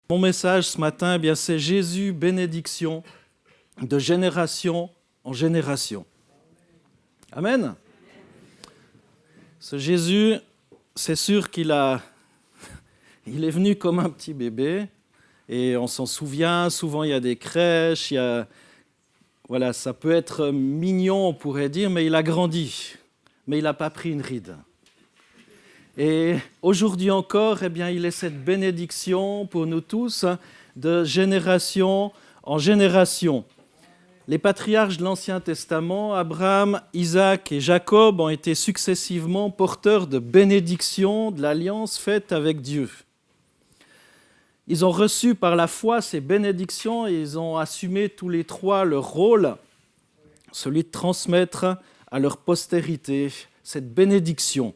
Mon message ce matin, c'est Jésus, bénédiction de génération en génération. Amen. Ce Jésus, c'est sûr il est venu comme un petit bébé et on s'en souvient. Souvent, il y a des crèches, ça peut être mignon, on pourrait dire, mais il a grandi, mais il n'a pas pris une ride. Et aujourd'hui encore, il est cette bénédiction pour nous tous de génération en génération. Les patriarches de l'Ancien Testament, Abraham, Isaac et Jacob, ont été successivement porteurs de bénédiction de l'alliance faite avec Dieu. Ils ont reçu par la foi ces bénédictions et ils ont assumé tous les trois leur rôle, celui de transmettre à leur postérité cette bénédiction.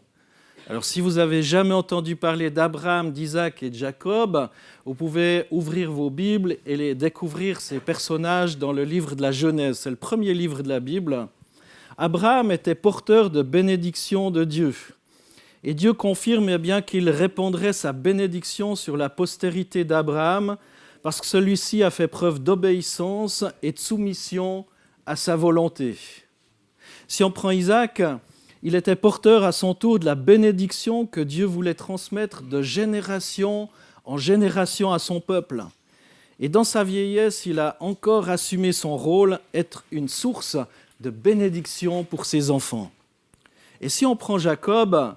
Alors, si vous n'avez jamais entendu parler d'Abraham, d'Isaac et de Jacob, vous pouvez ouvrir vos Bibles et découvrir ces personnages dans le livre de la Genèse. C'est le premier livre de la Bible. Abraham était porteur de bénédiction de Dieu. Et Dieu confirme qu'il répandrait sa bénédiction sur la postérité d'Abraham parce que celui-ci a fait preuve d'obéissance et de soumission à sa volonté. Si on prend Isaac, il était porteur à son tour de la bénédiction que Dieu voulait transmettre de génération en génération à son peuple. Et dans sa vieillesse, il a encore assumé son rôle, être une source de bénédiction pour ses enfants. Et si on prend Jacob,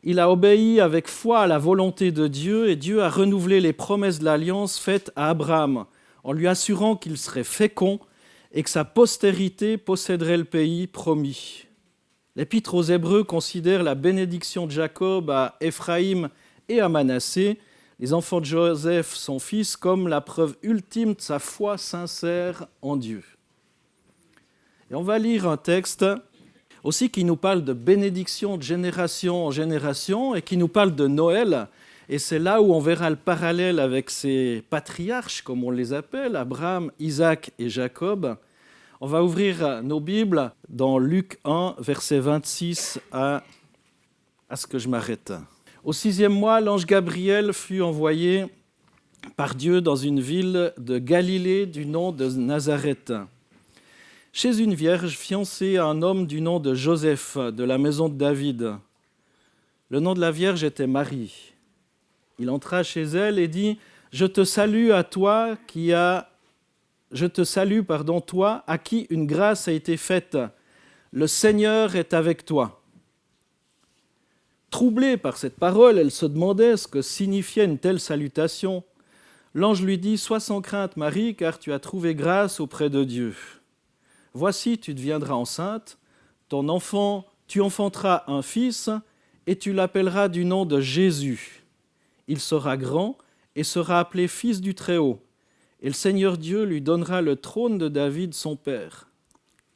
il a obéi avec foi à la volonté de Dieu et Dieu a renouvelé les promesses de l'alliance faites à Abraham en lui assurant qu'il serait fécond et que sa postérité posséderait le pays promis. L'Épître aux Hébreux considère la bénédiction de Jacob à Éphraïm et à Manassé, les enfants de Joseph, son fils, comme la preuve ultime de sa foi sincère en Dieu. Et on va lire un texte aussi qui nous parle de bénédiction de génération en génération et qui nous parle de Noël. Et c'est là où on verra le parallèle avec ces patriarches, comme on les appelle, Abraham, Isaac et Jacob. On va ouvrir nos Bibles dans Luc 1, verset 26 à ce que je m'arrête. Au 6e mois, l'ange Gabriel fut envoyé par Dieu dans une ville de Galilée du nom de Nazareth, chez une vierge fiancée à un homme du nom de Joseph, de la maison de David. Le nom de la vierge était Marie. Il entra chez elle et dit « Je te salue à toi toi, à qui une grâce a été faite. Le Seigneur est avec toi. » Troublée par cette parole, elle se demandait ce que signifiait une telle salutation. L'ange lui dit « Sois sans crainte, Marie, car tu as trouvé grâce auprès de Dieu. Voici, tu deviendras enceinte, tu enfanteras un fils, et tu l'appelleras du nom de Jésus. Il sera grand et sera appelé fils du Très-Haut. Et le Seigneur Dieu lui donnera le trône de David, son père.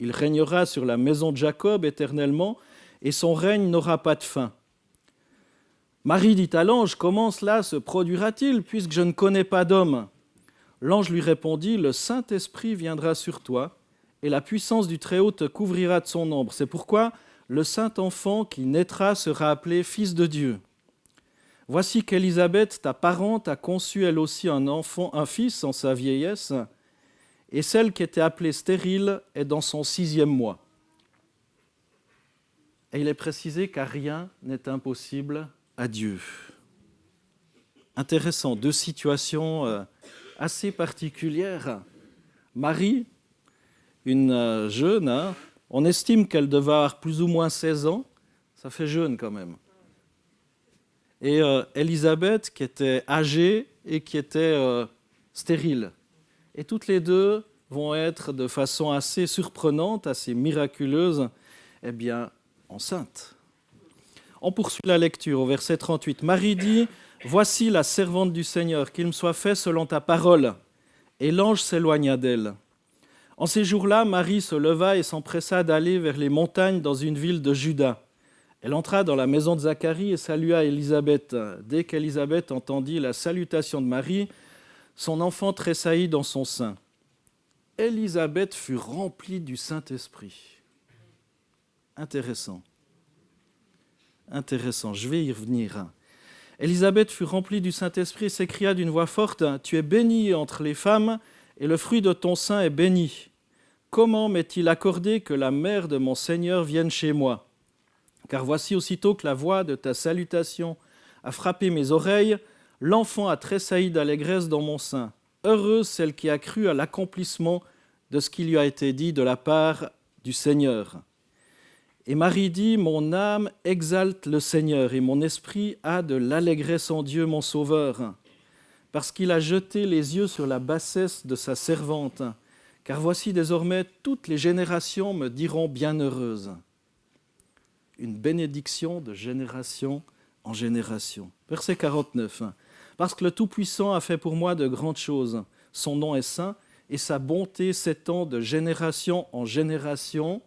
Il régnera sur la maison de Jacob éternellement, et son règne n'aura pas de fin. Marie dit à l'ange, « Comment cela se produira-t-il, puisque je ne connais pas d'homme ?» L'ange lui répondit, « Le Saint-Esprit viendra sur toi, et la puissance du Très-Haut te couvrira de son ombre. C'est pourquoi le Saint-Enfant qui naîtra sera appelé Fils de Dieu. Voici qu'Élisabeth, ta parente, a conçu elle aussi un fils en sa vieillesse, et celle qui était appelée stérile est dans son 6e mois. » Et il est précisé qu'à rien n'est impossible à Dieu. Intéressant, deux situations assez particulières. Marie, une jeune, on estime qu'elle devait avoir plus ou moins 16 ans, ça fait jeune quand même. Et Élisabeth qui était âgée et qui était stérile. Et toutes les deux vont être de façon assez surprenante, assez miraculeuse, enceintes. On poursuit la lecture au verset 38. Marie dit « Voici la servante du Seigneur, qu'il me soit fait selon ta parole. » Et l'ange s'éloigna d'elle. En ces jours-là, Marie se leva et s'empressa d'aller vers les montagnes dans une ville de Juda. Elle entra dans la maison de Zacharie et salua Élisabeth. Dès qu'Élisabeth entendit la salutation de Marie, son enfant tressaillit dans son sein. Élisabeth fut remplie du Saint-Esprit. Intéressant, je vais y revenir. Élisabeth fut remplie du Saint-Esprit et s'écria d'une voix forte, « Tu es bénie entre les femmes, et le fruit de ton sein est béni. Comment m'est-il accordé que la mère de mon Seigneur vienne chez moi ? Car voici aussitôt que la voix de ta salutation a frappé mes oreilles, l'enfant a tressailli d'allégresse dans mon sein. Heureuse celle qui a cru à l'accomplissement de ce qui lui a été dit de la part du Seigneur. » Et Marie dit, « Mon âme exalte le Seigneur, et mon esprit a de l'allégresse en Dieu mon Sauveur, parce qu'il a jeté les yeux sur la bassesse de sa servante. Car voici désormais toutes les générations me diront bienheureuse. » Une bénédiction de génération en génération. Verset 49. « Parce que le Tout-Puissant a fait pour moi de grandes choses. Son nom est saint, et sa bonté s'étend de génération en génération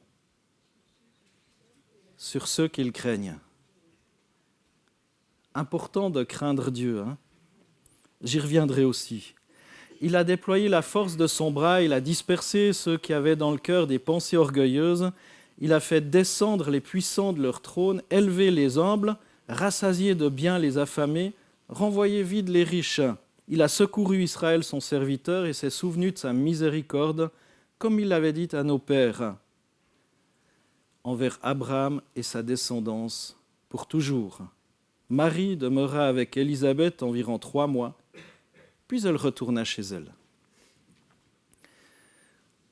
sur ceux qui le craignent. » Important de craindre Dieu. J'y reviendrai aussi. Il a déployé la force de son bras, il a dispersé ceux qui avaient dans le cœur des pensées orgueilleuses, il a fait descendre les puissants de leur trône, élever les humbles, rassasier de biens les affamés, renvoyer vides les riches. Il a secouru Israël son serviteur et s'est souvenu de sa miséricorde, comme il l'avait dit à nos pères, envers Abraham et sa descendance pour toujours. Marie demeura avec Élisabeth environ 3 mois, puis elle retourna chez elle.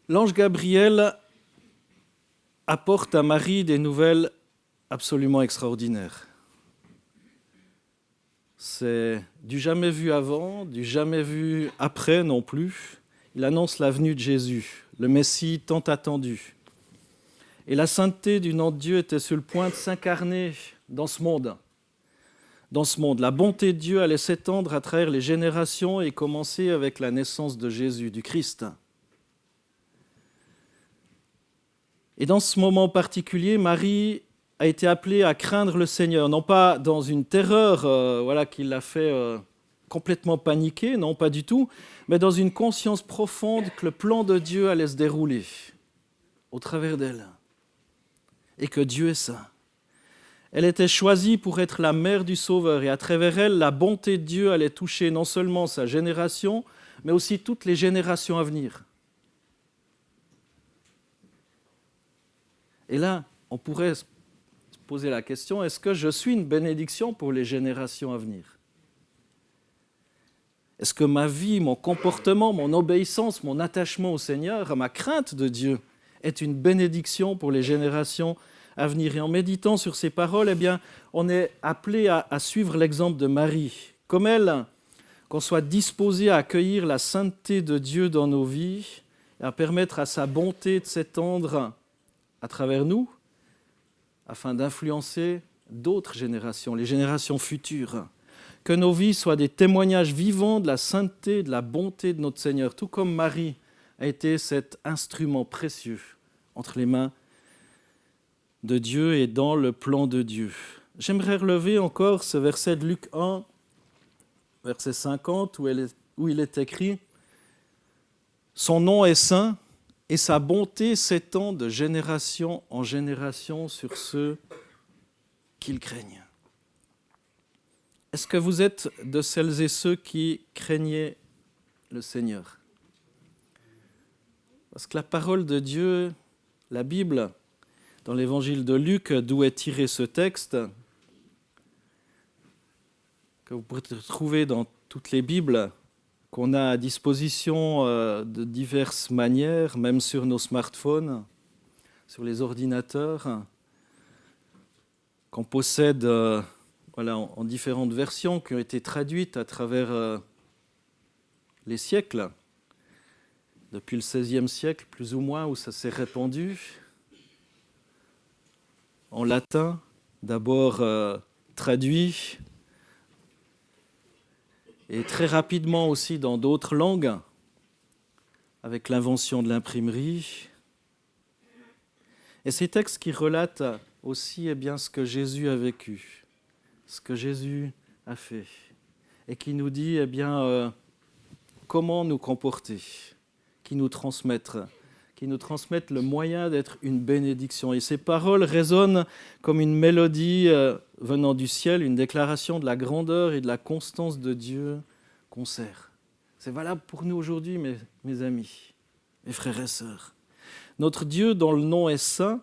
L'ange Gabriel apporte à Marie des nouvelles absolument extraordinaires. C'est du jamais vu avant, du jamais vu après non plus. Il annonce la venue de Jésus, le Messie tant attendu. Et la sainteté du nom de Dieu était sur le point de s'incarner dans ce monde. La bonté de Dieu allait s'étendre à travers les générations et commencer avec la naissance de Jésus, du Christ. Et dans ce moment particulier, Marie a été appelée à craindre le Seigneur, non pas dans une terreur qui l'a fait complètement paniquer, non pas du tout, mais dans une conscience profonde que le plan de Dieu allait se dérouler au travers d'elle et que Dieu est saint. Elle était choisie pour être la mère du Sauveur et à travers elle, la bonté de Dieu allait toucher non seulement sa génération, mais aussi toutes les générations à venir. Et là, on pourrait se poser la question, est-ce que je suis une bénédiction pour les générations à venir ? Est-ce que ma vie, mon comportement, mon obéissance, mon attachement au Seigneur, ma crainte de Dieu est une bénédiction pour les générations à venir. Et en méditant sur ces paroles, on est appelé à suivre l'exemple de Marie. Comme elle, qu'on soit disposé à accueillir la sainteté de Dieu dans nos vies et à permettre à sa bonté de s'étendre à travers nous, afin d'influencer d'autres générations, les générations futures. Que nos vies soient des témoignages vivants de la sainteté, de la bonté de notre Seigneur, tout comme Marie a été cet instrument précieux entre les mains de Dieu et dans le plan de Dieu. J'aimerais relever encore ce verset de Luc 1, verset 50, où il est écrit « Son nom est saint et sa bonté s'étend de génération en génération sur ceux qui le craignent. » Est-ce que vous êtes de celles et ceux qui craignaient le Seigneur ? Parce que la parole de Dieu, la Bible, dans l'évangile de Luc, d'où est tiré ce texte, que vous pourrez trouver dans toutes les Bibles qu'on a à disposition de diverses manières, même sur nos smartphones, sur les ordinateurs, qu'on possède en différentes versions qui ont été traduites à travers les siècles, depuis le XVIe siècle plus ou moins, où ça s'est répandu, en latin, d'abord traduit, et très rapidement aussi dans d'autres langues, avec l'invention de l'imprimerie. Et ces textes qui relatent aussi ce que Jésus a vécu, ce que Jésus a fait, et qui nous dit comment nous comporter, qui nous transmettre, qui nous transmettent le moyen d'être une bénédiction. Et ces paroles résonnent comme une mélodie venant du ciel, une déclaration de la grandeur et de la constance de Dieu qu'on sert. C'est valable pour nous aujourd'hui, mes amis, mes frères et sœurs. Notre Dieu, dont le nom est saint,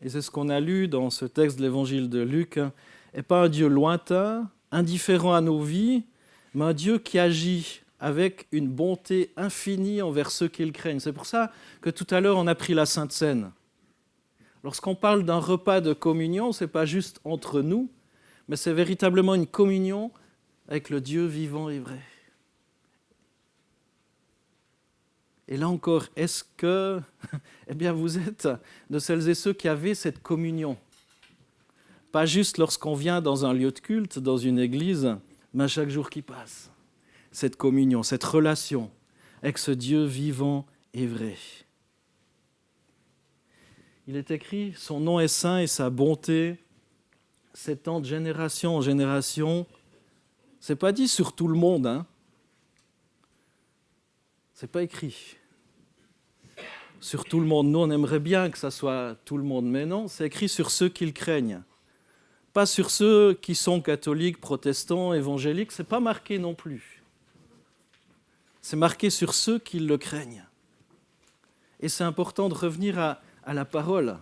et c'est ce qu'on a lu dans ce texte de l'évangile de Luc, n'est pas un Dieu lointain, indifférent à nos vies, mais un Dieu qui agit avec une bonté infinie envers ceux qui le craignent. C'est pour ça que tout à l'heure, on a pris la Sainte Seine. Lorsqu'on parle d'un repas de communion, ce n'est pas juste entre nous, mais c'est véritablement une communion avec le Dieu vivant et vrai. Et là encore, est-ce que vous êtes de celles et ceux qui avaient cette communion ? Pas juste lorsqu'on vient dans un lieu de culte, dans une église, mais à chaque jour qui passe. Cette communion, cette relation avec ce Dieu vivant et vrai. Il est écrit, son nom est saint et sa bonté s'étend de génération en génération. Ce n'est pas dit sur tout le monde, hein. Ce n'est pas écrit sur tout le monde. Nous, on aimerait bien que ça soit tout le monde, mais non, c'est écrit sur ceux qui le craignent. Pas sur ceux qui sont catholiques, protestants, évangéliques, ce n'est pas marqué non plus. C'est marqué sur ceux qui le craignent. Et c'est important de revenir à la parole.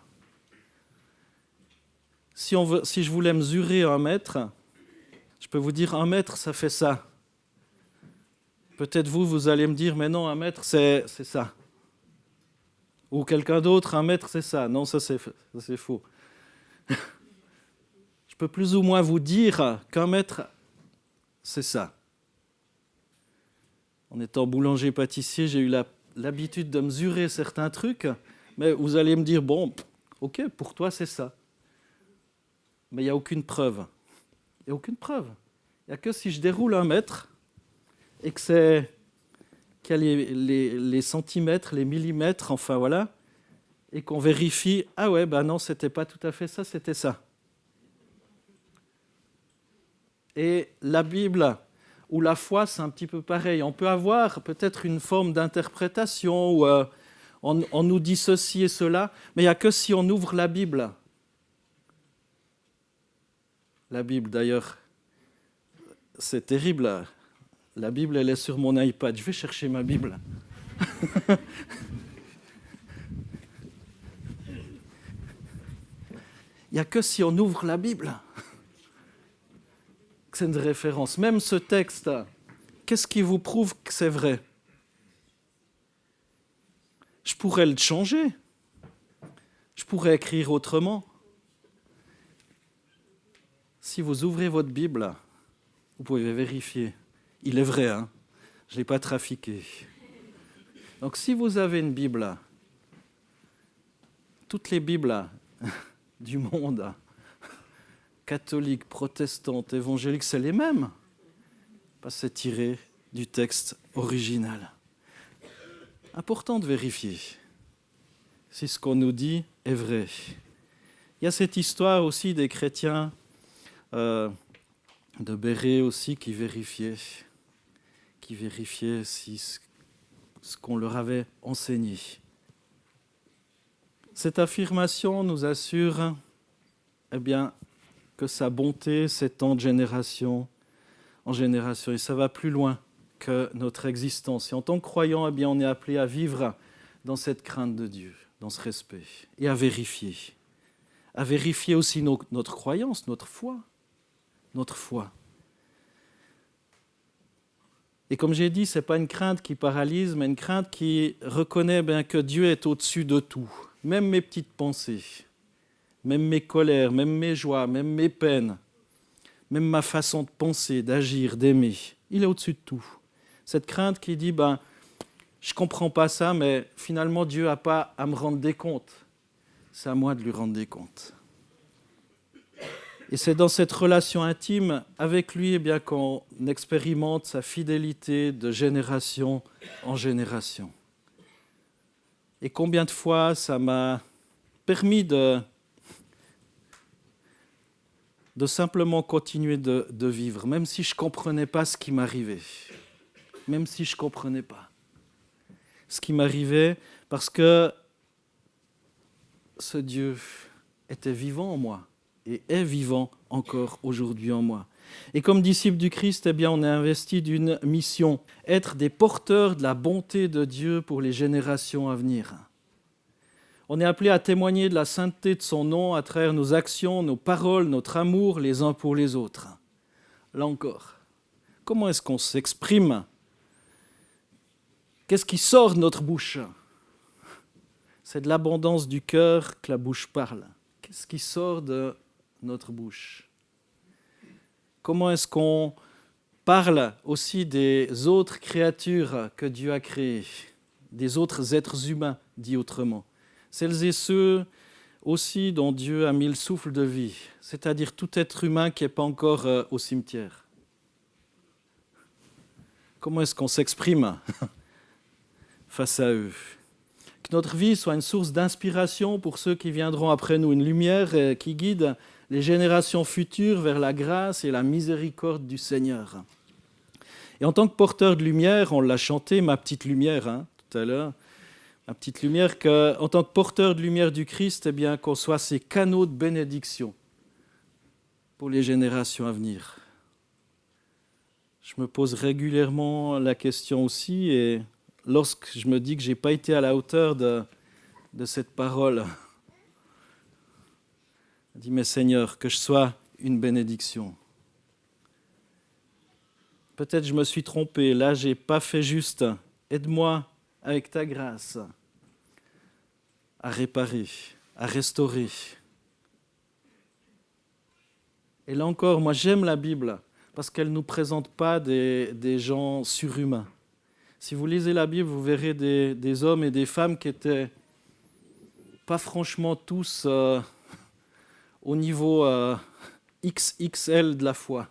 Si je voulais mesurer 1 mètre, je peux vous dire 1 mètre, ça fait ça. Peut-être vous allez me dire, mais non, 1 mètre, c'est ça. Ou quelqu'un d'autre, 1 mètre, c'est ça. Non, ça c'est faux. Je peux plus ou moins vous dire qu'1 mètre, c'est ça. En étant boulanger-pâtissier, j'ai eu l'habitude de mesurer certains trucs, mais vous allez me dire, bon, ok, pour toi c'est ça. Mais il n'y a aucune preuve. Il n'y a aucune preuve. Il n'y a que si je déroule 1 mètre et qu'il y a les centimètres, les millimètres, enfin voilà, et qu'on vérifie, ah ouais, non, c'était pas tout à fait ça, c'était ça. Et la Bible ou la foi, c'est un petit peu pareil. On peut avoir peut-être une forme d'interprétation où on nous dit ceci et cela, mais il n'y a que si on ouvre la Bible. La Bible, d'ailleurs, c'est terrible. La Bible, elle est sur mon iPad. Je vais chercher ma Bible. Il n'y a que si on ouvre la Bible que c'est une référence. Même ce texte, qu'est-ce qui vous prouve que c'est vrai ? Je pourrais le changer. Je pourrais écrire autrement. Si vous ouvrez votre Bible, vous pouvez vérifier. Il est vrai, hein ? Je ne l'ai pas trafiqué. Donc si vous avez une Bible, toutes les Bibles du monde, catholiques, protestantes, évangéliques, c'est les mêmes. Parce que c'est tiré du texte original. Important de vérifier si ce qu'on nous dit est vrai. Il y a cette histoire aussi des chrétiens de Béret aussi qui vérifiaient si ce qu'on leur avait enseigné. Cette affirmation nous assure que sa bonté s'étend de génération en génération. Et ça va plus loin que notre existence. Et en tant que croyant, on est appelé à vivre dans cette crainte de Dieu, dans ce respect, et à vérifier. À vérifier aussi notre croyance, notre foi. Et comme j'ai dit, ce n'est pas une crainte qui paralyse, mais une crainte qui reconnaît que Dieu est au-dessus de tout. Même mes petites pensées, même mes colères, même mes joies, même mes peines, même ma façon de penser, d'agir, d'aimer. Il est au-dessus de tout. Cette crainte qui dit, je ne comprends pas ça, mais finalement Dieu n'a pas à me rendre des comptes. C'est à moi de lui rendre des comptes. Et c'est dans cette relation intime avec lui qu'on expérimente sa fidélité de génération en génération. Et combien de fois ça m'a permis de simplement continuer de vivre, même si je ne comprenais pas ce qui m'arrivait. Même si je ne comprenais pas ce qui m'arrivait, parce que ce Dieu était vivant en moi et est vivant encore aujourd'hui en moi. Et comme disciple du Christ, eh bien, on est investi d'une mission, être des porteurs de la bonté de Dieu pour les générations à venir. On est appelé à témoigner de la sainteté de son nom à travers nos actions, nos paroles, notre amour les uns pour les autres. Là encore, comment est-ce qu'on s'exprime ? Qu'est-ce qui sort de notre bouche ? C'est de l'abondance du cœur que la bouche parle. Qu'est-ce qui sort de notre bouche ? Comment est-ce qu'on parle aussi des autres créatures que Dieu a créées, des autres êtres humains, dit autrement ? Celles et ceux aussi dont Dieu a mis le souffle de vie, c'est-à-dire tout être humain qui n'est pas encore au cimetière. Comment est-ce qu'on s'exprime face à eux ? Que notre vie soit une source d'inspiration pour ceux qui viendront après nous, une lumière qui guide les générations futures vers la grâce et la miséricorde du Seigneur. Et en tant que porteur de lumière, on l'a chanté, ma petite lumière, tout à l'heure, ma petite lumière, en tant que porteur de lumière du Christ, eh bien, qu'on soit ces canaux de bénédiction pour les générations à venir. Je me pose régulièrement la question aussi, et lorsque je me dis que je n'ai pas été à la hauteur de cette parole, je dis, mais Seigneur, que je sois une bénédiction. Peut-être je me suis trompé, là je n'ai pas fait juste. Aide-moi avec ta grâce à réparer, à restaurer. Et là encore, moi j'aime la Bible parce qu'elle ne nous présente pas des gens surhumains. Si vous lisez la Bible, vous verrez des hommes et des femmes qui n'étaient pas franchement tous au niveau XXL de la foi.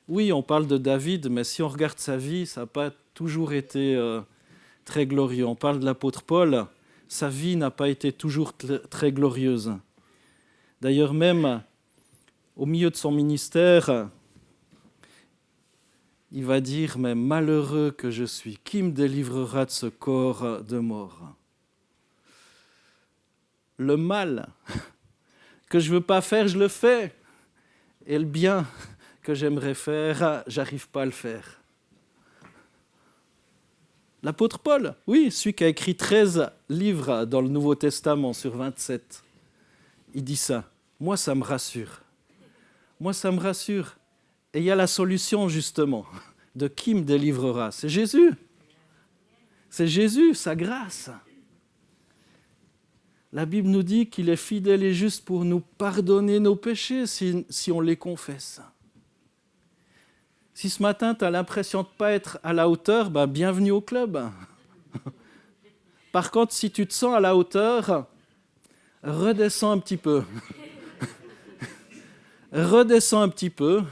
Oui, on parle de David, mais si on regarde sa vie, ça n'a pas toujours été très glorieux. On parle de l'apôtre Paul, sa vie n'a pas été toujours très glorieuse. D'ailleurs, même au milieu de son ministère, il va dire « Mais malheureux que je suis, qui me délivrera de ce corps de mort ?» Le mal que je ne veux pas faire, je le fais. Et le bien que j'aimerais faire, j'arrive pas à le faire. L'apôtre Paul, oui, celui qui a écrit 13 livres dans le Nouveau Testament sur 27, il dit ça. Moi, ça me rassure. Moi, ça me rassure. Et il y a la solution, justement, de qui me délivrera. C'est Jésus. C'est Jésus, sa grâce. La Bible nous dit qu'il est fidèle et juste pour nous pardonner nos péchés si on les confesse. Si ce matin, tu as l'impression de ne pas être à la hauteur, bienvenue au club. Par contre, si tu te sens à la hauteur, redescends un petit peu. Redescends un petit peu.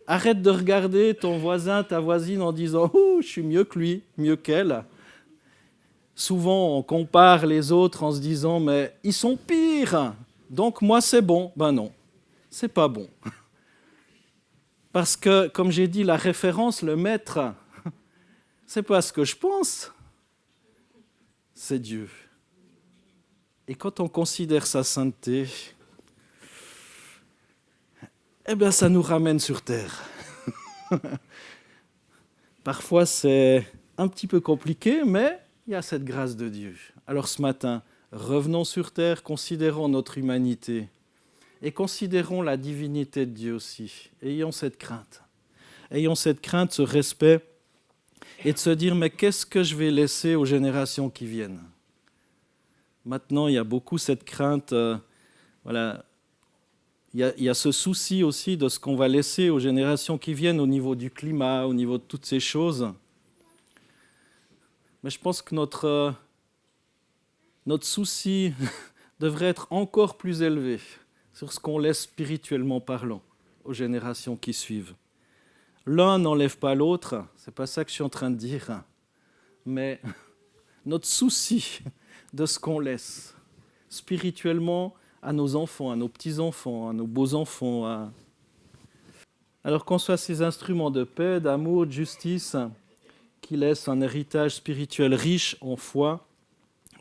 Arrête de regarder ton voisin, ta voisine en disant « Oh, je suis mieux que lui, mieux qu'elle ». Souvent, on compare les autres en se disant « Mais ils sont pires, donc moi c'est bon ». Ben non, c'est pas bon. Parce que, comme j'ai dit, la référence, le maître, c'est pas ce que je pense, c'est Dieu. Et quand on considère sa sainteté, eh bien, ça nous ramène sur terre. Parfois, c'est un petit peu compliqué, mais il y a cette grâce de Dieu. Alors ce matin, revenons sur terre, considérons notre humanité et considérons la divinité de Dieu aussi. Ayons cette crainte. Ayons cette crainte, ce respect, et de se dire, mais qu'est-ce que je vais laisser aux générations qui viennent ? Maintenant, il y a beaucoup cette crainte, voilà. Il y a ce souci aussi de ce qu'on va laisser aux générations qui viennent au niveau du climat, au niveau de toutes ces choses. Mais je pense que notre souci devrait être encore plus élevé sur ce qu'on laisse spirituellement parlant aux générations qui suivent. L'un n'enlève pas l'autre, c'est pas ça que je suis en train de dire, mais notre souci de ce qu'on laisse spirituellement à nos enfants, à nos petits-enfants, à nos beaux-enfants. Alors qu'on soit ces instruments de paix, d'amour, de justice, qui laissent un héritage spirituel riche en foi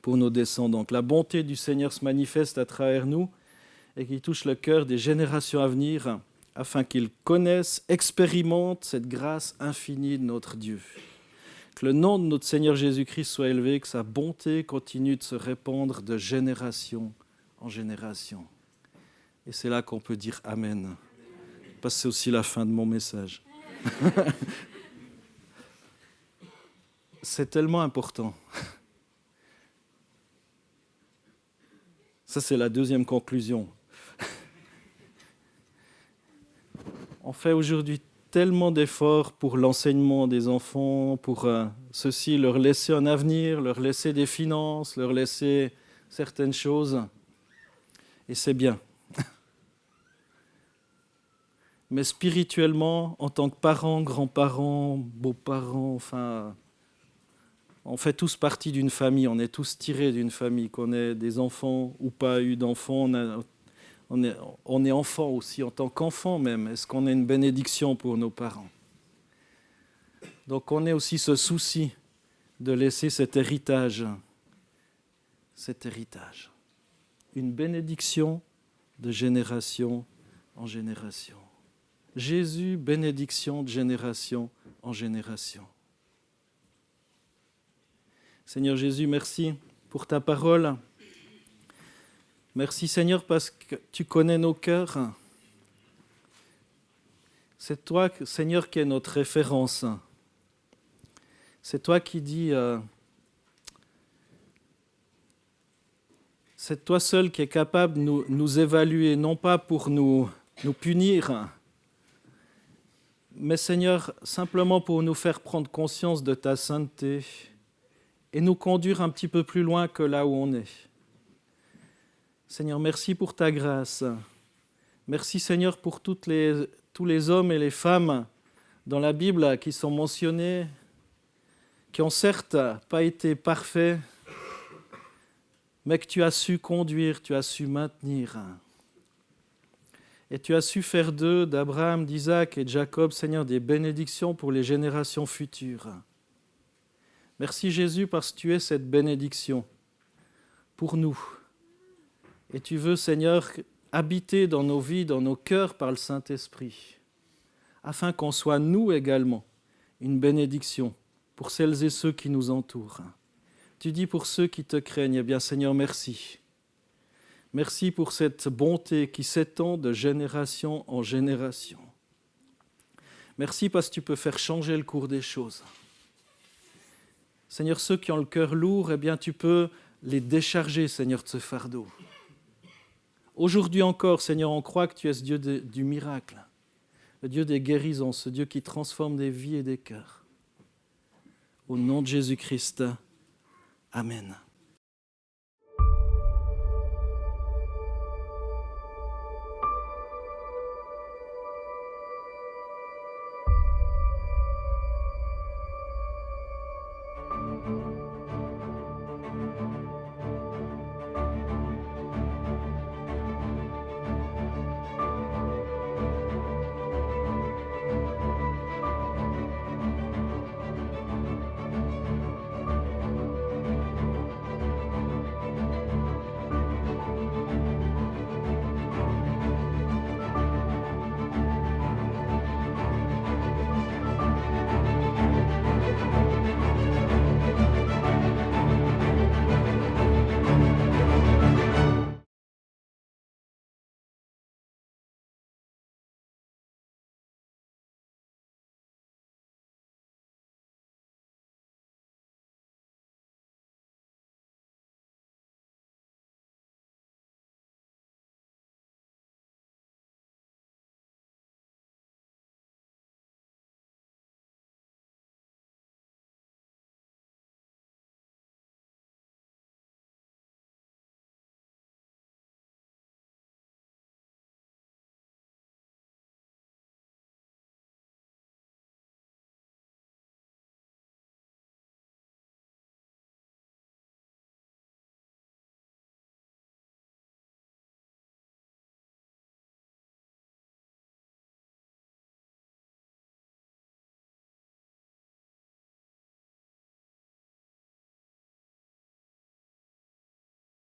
pour nos descendants. Que la bonté du Seigneur se manifeste à travers nous et qu'il touche le cœur des générations à venir afin qu'ils connaissent, expérimentent cette grâce infinie de notre Dieu. Que le nom de notre Seigneur Jésus-Christ soit élevé, que sa bonté continue de se répandre de génération en génération. Et c'est là qu'on peut dire Amen. Parce que c'est aussi la fin de mon message. C'est tellement important. Ça, c'est la deuxième conclusion. On fait aujourd'hui tellement d'efforts pour l'enseignement des enfants, pour ceux-ci, leur laisser un avenir, leur laisser des finances, leur laisser certaines choses. Et c'est bien. Mais spirituellement, en tant que parents, grands-parents, beaux-parents, enfin, on fait tous partie d'une famille, on est tous tirés d'une famille, qu'on ait des enfants ou pas eu d'enfants, on est enfant aussi, en tant qu'enfant même. Est-ce qu'on est une bénédiction pour nos parents? Donc on a aussi ce souci de laisser cet héritage, une bénédiction de génération en génération. Jésus, bénédiction de génération en génération. Seigneur Jésus, merci pour ta parole. Merci Seigneur parce que tu connais nos cœurs. C'est toi, Seigneur, qui es notre référence. C'est toi qui dis, c'est toi seul qui es capable de nous évaluer, non pas pour nous punir, mais Seigneur, simplement pour nous faire prendre conscience de ta sainteté et nous conduire un petit peu plus loin que là où on est. Seigneur, merci pour ta grâce. Merci Seigneur pour tous les hommes et les femmes dans la Bible qui sont mentionnés, qui ont certes pas été parfaits, mais que tu as su conduire, tu as su maintenir. Et tu as su faire d'eux, d'Abraham, d'Isaac et de Jacob, Seigneur, des bénédictions pour les générations futures. Merci Jésus parce que tu es cette bénédiction pour nous. Et tu veux, Seigneur, habiter dans nos vies, dans nos cœurs par le Saint-Esprit, afin qu'on soit nous également une bénédiction pour celles et ceux qui nous entourent. Tu dis pour ceux qui te craignent, eh bien Seigneur, merci. Merci pour cette bonté qui s'étend de génération en génération. Merci parce que tu peux faire changer le cours des choses. Seigneur, ceux qui ont le cœur lourd, eh bien tu peux les décharger, Seigneur, de ce fardeau. Aujourd'hui encore, Seigneur, on croit que tu es ce Dieu du miracle, le Dieu des guérisons, ce Dieu qui transforme des vies et des cœurs. Au nom de Jésus-Christ, Amen.